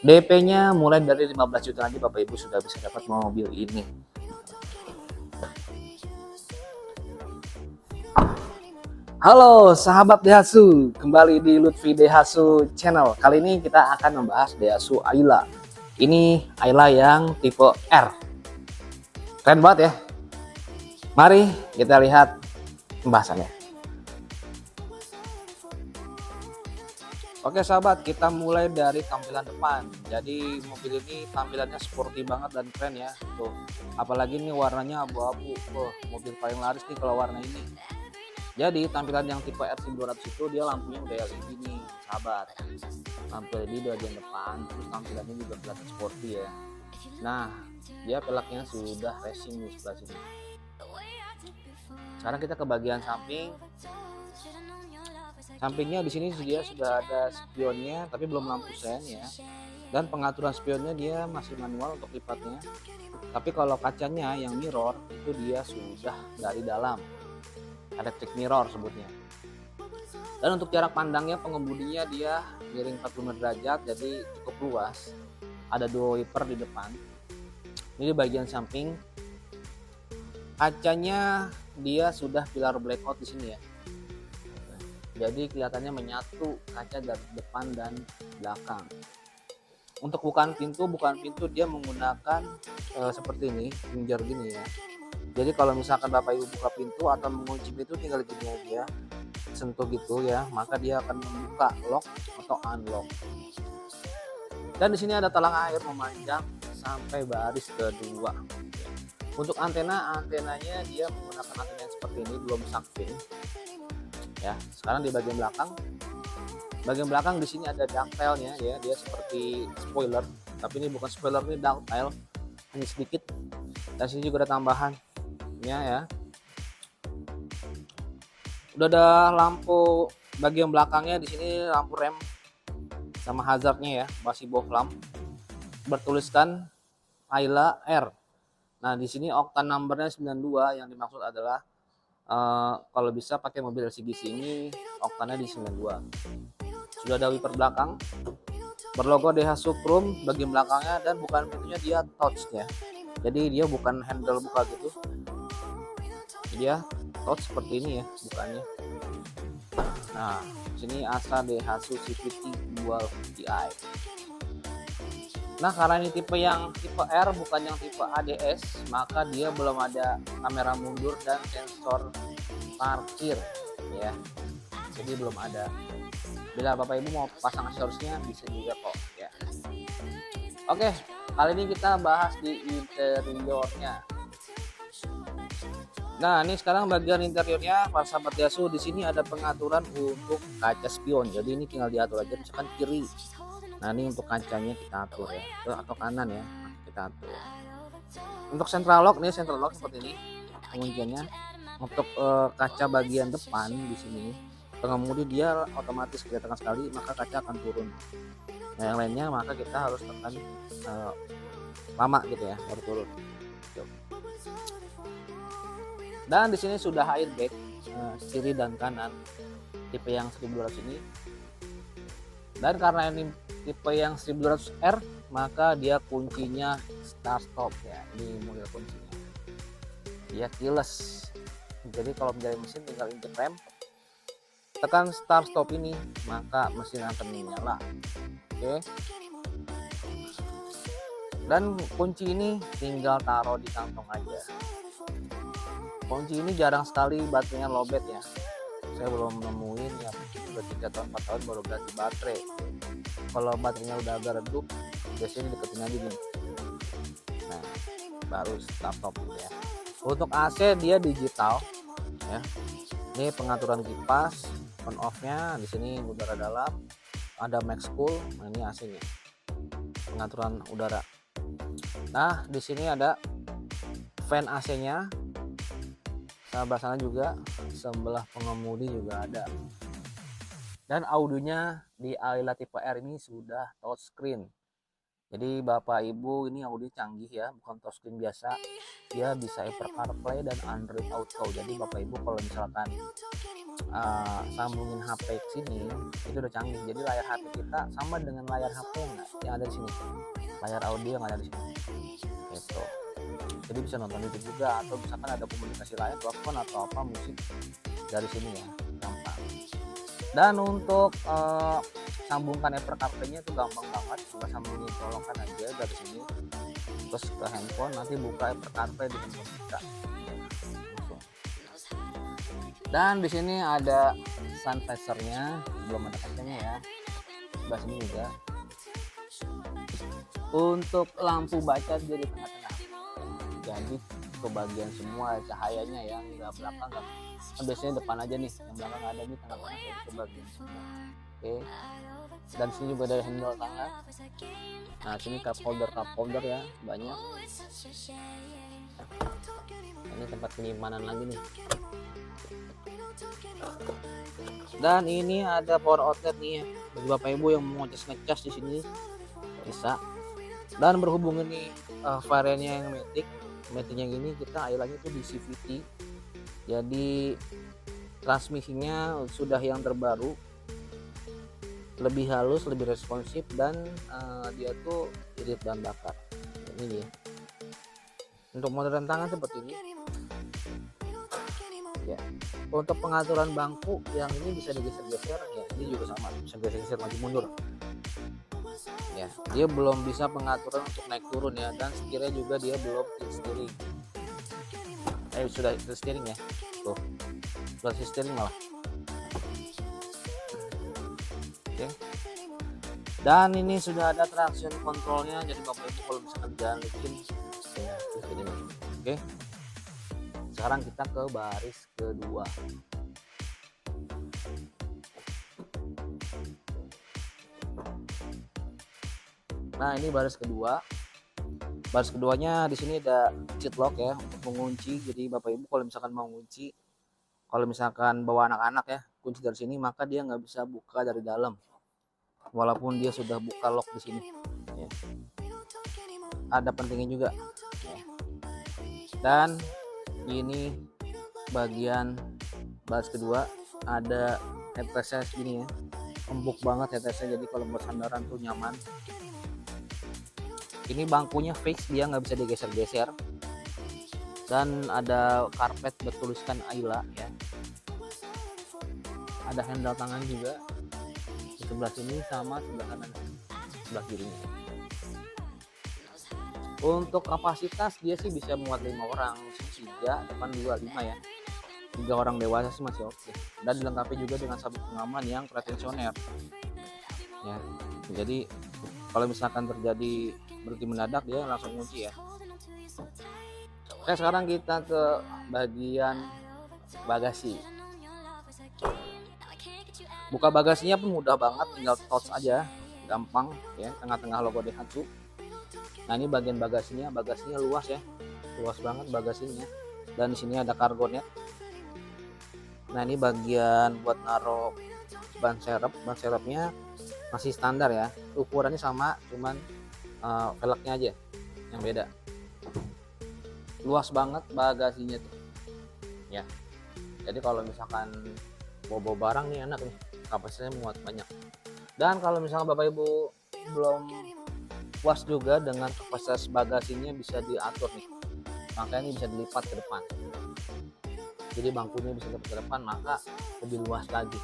DP-nya mulai dari 15 juta aja Bapak Ibu sudah bisa dapat mobil ini. Halo sahabat Daihatsu, kembali di Lutfi Daihatsu Channel. Kali ini kita akan membahas Daihatsu Ayla. Ini Ayla yang tipe R. Keren banget ya. Mari kita lihat pembahasannya. Oke sahabat, kita mulai dari tampilan depan. Jadi mobil ini tampilannya sporty banget dan keren ya. Tuh, apalagi ini warnanya abu-abu. Mobil paling laris nih kalau warna ini. Jadi tampilan yang tipe R1200 itu dia lampunya udah LED nih sahabat. Lampu LED di bagian depan, terus tampilannya juga kelihatan sporty ya. Nah, dia peleknya sudah racing di sebelah sini. Sekarang kita ke bagian samping. Sampingnya di sini dia sudah ada spionnya, tapi belum lampu sen ya. Dan pengaturan spionnya dia masih manual untuk lipatnya. Tapi kalau kacanya yang mirror itu dia sudah dari dalam, electric mirror sebutnya. Dan untuk jarak pandangnya pengemudinya dia miring 45 derajat, jadi cukup luas. Ada dua wiper di depan. Ini di bagian samping. Kacanya dia sudah pilar blackout di sini ya. Jadi kelihatannya menyatu kaca dari depan dan belakang. Untuk bukaan pintu dia menggunakan seperti ini, finger gini ya. Jadi kalau misalkan Bapak Ibu buka pintu atau mengunci pintu tinggal gini aja, sentuh gitu ya, maka dia akan membuka lock atau unlock. Dan di sini ada talang air memanjang sampai baris kedua. Untuk antenanya dia menggunakan antena yang seperti ini, belum sakfin. Ya, sekarang di bagian belakang di sini ada ductile-nya ya, dia seperti spoiler, tapi ini bukan spoiler, ini ductile, hanya sedikit. Dan sini juga ada tambahannya ya. Udah ada lampu bagian belakangnya, di sini lampu rem sama hazardnya ya, masih boh lamp, bertuliskan Ayla R. Nah, di sini oktan numbernya 92, yang dimaksud adalah kalau bisa pakai mobil LCGC ini oktannya di 92. Sudah ada wiper belakang berlogo Daihatsu Chrome bagian belakangnya, dan bukan pintunya dia touch ya. Jadi dia bukan handle buka gitu. Dia touch seperti ini ya bukannya. Nah, sini Astra Daihatsu CVT Dual Ti. Nah, karena ini tipe R bukan yang tipe ADS, maka dia belum ada kamera mundur dan sensor parkir ya. Jadi belum ada. Bila Bapak Ibu mau pasang aksesorisnya bisa juga kok ya. Oke, kali ini kita bahas di interiornya. Nah, ini sekarang bagian interiornya para sahabat Daihatsu. Di sini ada pengaturan untuk kaca spion. Jadi ini tinggal diatur aja, misalkan kiri. Nah, ini untuk kacanya kita atur ya, atau kanan ya, kita atur. Untuk central lock seperti ini pengunciannya. Untuk kaca bagian depan di sini pengemudi dia otomatis kelihatan sekali, maka kaca akan turun. Nah, yang lainnya maka kita harus tekan lama gitu ya baru turun. Dan di sini sudah airbag kiri dan kanan tipe yang 1200 ini. Dan karena ini tipe yang 1200R, maka dia kuncinya start stop ya. Ini model kuncinya. Dia keyless. Jadi kalau menjadi mesin tinggal injek rem, tekan start stop ini, maka mesin akan menyala. Oke. Dan kunci ini tinggal taruh di kantong aja. Kunci ini jarang sekali baterainya lowbat ya. Saya belum nemuin ya, udah 3 tahun 4 tahun baru ganti baterai. Kalau baterainya udah agak redup, biasanya deketin aja gini. Nah, baru start stop ya. Untuk AC dia digital ya. Ini pengaturan kipas, on off-nya di sini udara dalam, ada max cool, nah ini AC-nya. Pengaturan udara. Nah, di sini ada fan AC-nya. Sebelah sana juga, sebelah pengemudi juga ada. Dan audionya di Ayla tipe R ini sudah touchscreen. Jadi Bapak Ibu, ini audio canggih ya, bukan touchscreen biasa. Dia bisa Apple CarPlay dan Android Auto. Jadi Bapak Ibu kalau misalkan sambungin HP ke sini itu udah canggih. Jadi layar HP kita sama dengan layar HP yang ada di sini, layar audio yang ada di sini gitu. Jadi bisa nonton YouTube juga, atau misalkan ada komunikasi lain, telepon atau apa, musik dari sini ya, gampang. Dan untuk sambungkan Apple CarPlay-nya itu gampang banget, tinggal sambungin colokan aja dari sini terus ke handphone, nanti buka Apple CarPlay di handphone kita. Dan di sini ada sun visor-nya, belum ada kacanya ya. Sebelah sini juga. Untuk lampu baca dia di tengah-tengah. Jadi kebagian semua cahayanya ya, nggak belakang nggak. Kan biasanya depan aja nih, yang belakang ada nih, tengah-tengah jadi kebagian semua. Oke. Dan sini juga ada handle tangan. Nah sini cup holder ya, banyak. Ini tempat penyimpanan lagi nih. Dan ini ada power outlet nih ya, bagi bapak ibu yang mau ngecas di sini bisa. Dan berhubung ini variannya yang matic yang ini, kita islandnya tuh di CVT, jadi transmisinya sudah yang terbaru, lebih halus, lebih responsif, dan dia tuh irit bahan bakar. Ini dia. Untuk mode rem tangan seperti ini ya. Untuk pengaturan bangku yang ini bisa digeser-geser ya, ini juga sama, bisa geser-geser maju mundur ya. Dia belum bisa pengaturan untuk naik turun ya, dan setirnya juga dia belum steering. Sudah steering ya, tuh sudah steering malah. Oke. Dan ini sudah ada traction controlnya, jadi bapak ibu kalau misalkan jalan licin ya, ini. Oke. Sekarang kita ke baris kedua. Nah ini baris kedua. Baris keduanya di sini ada cheat lock ya, untuk mengunci. Jadi bapak ibu kalau misalkan mau ngunci, kalau misalkan bawa anak-anak ya, kunci dari sini, maka dia nggak bisa buka dari dalam, walaupun dia sudah buka lock di sini. Ya. Ada pentingnya juga. Ya. Dan ini bagian baris kedua, ada headrestnya segini ya, empuk banget headrestnya, jadi kalau buat sandaran tuh nyaman. Ini bangkunya fix, dia nggak bisa digeser-geser, dan ada karpet bertuliskan Ayla ya. Ada handle tangan juga di sebelah sini sama sebelah kanan, sebelah kirinya. Untuk kapasitas dia sih bisa muat 5 orang, 3 depan 2, 5 ya. 3 orang dewasa sih masih oke. Dan dilengkapi juga dengan sabuk pengaman yang pretensioner ya. Jadi kalau misalkan terjadi berhenti mendadak, dia langsung kunci ya. Oke, sekarang kita ke bagian bagasi. Buka bagasinya pun mudah banget, tinggal touch aja, gampang ya. Tengah-tengah logo Daihatsu. Nah ini bagian bagasinya luas ya, luas banget bagasinya. Dan di sini ada cargo net. Nah ini bagian buat naruh ban serepnya masih standar ya, ukurannya sama, cuman velgnya aja yang beda. Luas banget bagasinya tuh ya. Jadi kalau misalkan bawa barang nih enak nih, kapasitasnya muat banyak. Dan kalau misalkan bapak ibu belum puas juga dengan kapasitas bagasinya, bisa diatur nih, makanya ini bisa dilipat ke depan, jadi bangkunya bisa dilipat ke depan, maka lebih luas lagi.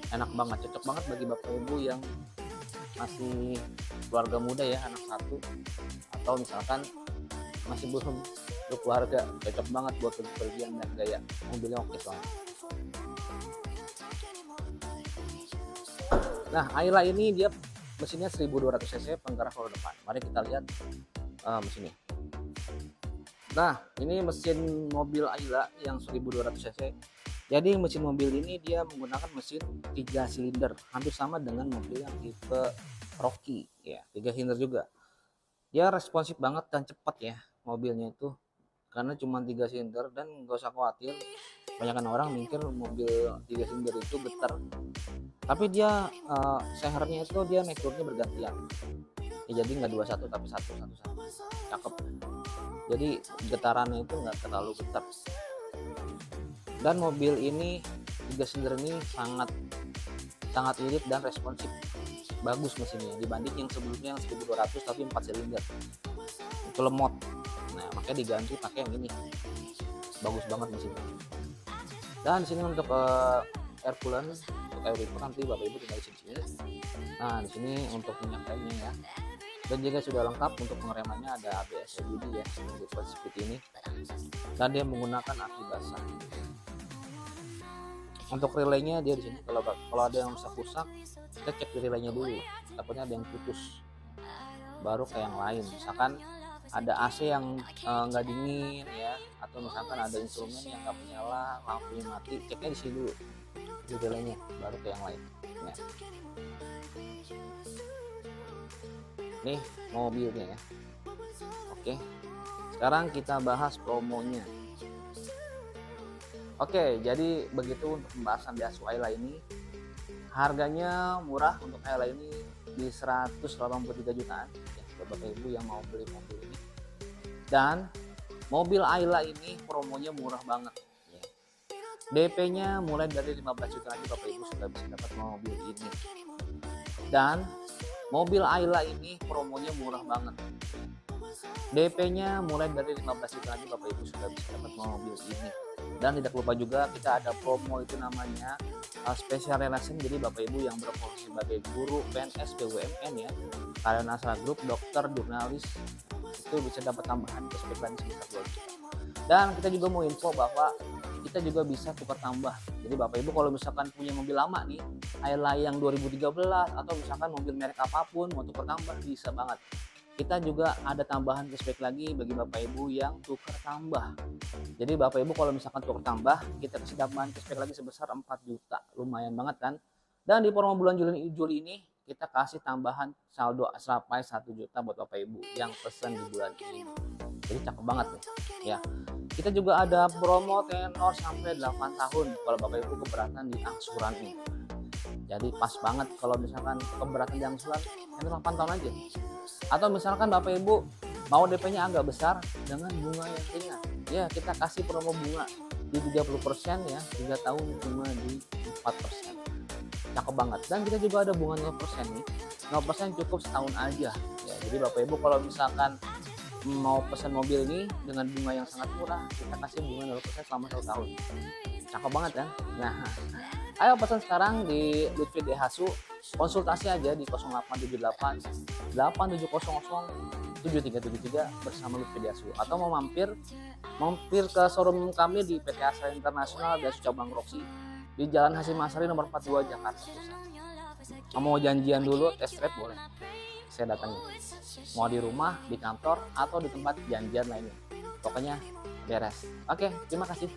Enak banget, cocok banget bagi bapak ibu yang masih keluarga muda ya, anak satu, atau misalkan masih belum berkeluarga, cocok banget buat pergian dan gaya. Mobilnya oke soalnya. Nah Ayla ini dia mesinnya 1200 cc, penggerak roda depan. Mari kita lihat mesinnya. Nah ini mesin mobil Ayla yang 1200 cc. Jadi mesin mobil ini dia menggunakan mesin 3 silinder, hampir sama dengan mobil yang tipe Rocky ya, 3 silinder juga. Dia responsif banget dan cepat ya mobilnya itu, karena cuma 3 silinder. Dan gak usah khawatir, kebanyakan orang mikir mobil 3 silinder itu getar, tapi dia sehernya itu dia naik turunnya bergantian ya, jadi nggak 21 tapi 1 cakep. Jadi getarannya itu nggak terlalu getar. Dan mobil ini 3 silinder ini sangat irit dan responsif, bagus mesinnya dibanding yang sebelumnya yang 1200 tapi 4 silinder itu lemot. Nah makanya diganti pakai yang ini, bagus banget mesinnya. Dan di sini untuk air coolant, untuk air wiper nanti bapak ibu tinggal isi di sini. Nah di sini untuk minyak kainnya ya. Dan juga sudah lengkap untuk pengeremannya, ada ABS LBD ya seperti ini. Dan dia menggunakan aki basah. Untuk relaynya dia di sini kalau ada yang rusak, kita cek di relaynya dulu. Takutnya ada yang putus. Baru ke yang lain. Misalkan ada AC yang nggak dingin ya, atau misalkan ada instrumen yang nggak menyala, lampunya mati, ceknya di sini dulu di relaynya, baru ke yang lain. Nah. Nih mobilnya ya. Oke. Sekarang kita bahas promonya. Oke, jadi begitu untuk pembahasan Daihatsu Ayla ini. Harganya murah untuk Ayla ini di 183 jutaan ya, buat bapak ibu yang mau beli mobil ini. Dan mobil Ayla ini promonya murah banget ya. DP-nya mulai dari 15 juta aja bapak ibu sudah bisa dapat mobil ini. Dan mobil Ayla ini promonya murah banget. DP-nya mulai dari 15 juta aja bapak ibu sudah bisa dapat mobil ini. Dan tidak lupa juga kita ada promo itu namanya special relation. Jadi bapak ibu yang berprofesi sebagai guru, PNS, BUMN ya, kalian asal grup, dokter, jurnalis, itu bisa dapat tambahan cashback lagi sebesar 2 juta. Dan kita juga mau info bahwa kita juga bisa tukar tambah. Jadi bapak ibu kalau misalkan punya mobil lama nih, Ayla yang 2013 atau misalkan mobil merek apapun mau tukar tambah bisa banget. Kita juga ada tambahan cashback lagi bagi bapak ibu yang tukar tambah. Jadi bapak ibu kalau misalkan tukar tambah, kita kasih tambahan cashback lagi sebesar 4 juta. Lumayan banget kan? Dan di promo bulan Juli ini kita kasih tambahan saldo sampai 1 juta buat bapak ibu yang pesan di bulan ini. Jadi cakep banget nih ya. Kita juga ada promo tenor sampai 8 tahun kalau bapak ibu keberatan di angsuran ini. Jadi pas banget kalau misalkan keberatan di angsuran, tenor 8 tahun aja. Atau misalkan bapak ibu mau DP-nya agak besar dengan bunga yang ringan, ya kita kasih promo bunga di 30% ya, 3 tahun cuma di 4%. Cakep banget. Dan kita juga ada bunga 0% nih, 0% cukup setahun aja ya. Jadi bapak ibu kalau misalkan mau pesan mobil ini dengan bunga yang sangat murah, kita kasih bunga 0% selama 1 tahun. Cakep banget kan? Nah, ayo pesan sekarang di Lutfi Daihatsu, konsultasi aja di 0878 8700 7373 bersama Lutfi Daihatsu, atau mau mampir ke showroom kami di PT Astra Internasional Daihatsu Cabang Roksi di Jalan Hasyim Asari nomor 42 Jakarta Pusat. Mau janjian dulu test drive boleh, saya datangi. Mau di rumah, di kantor, atau di tempat janjian lainnya, pokoknya beres. Oke, terima kasih.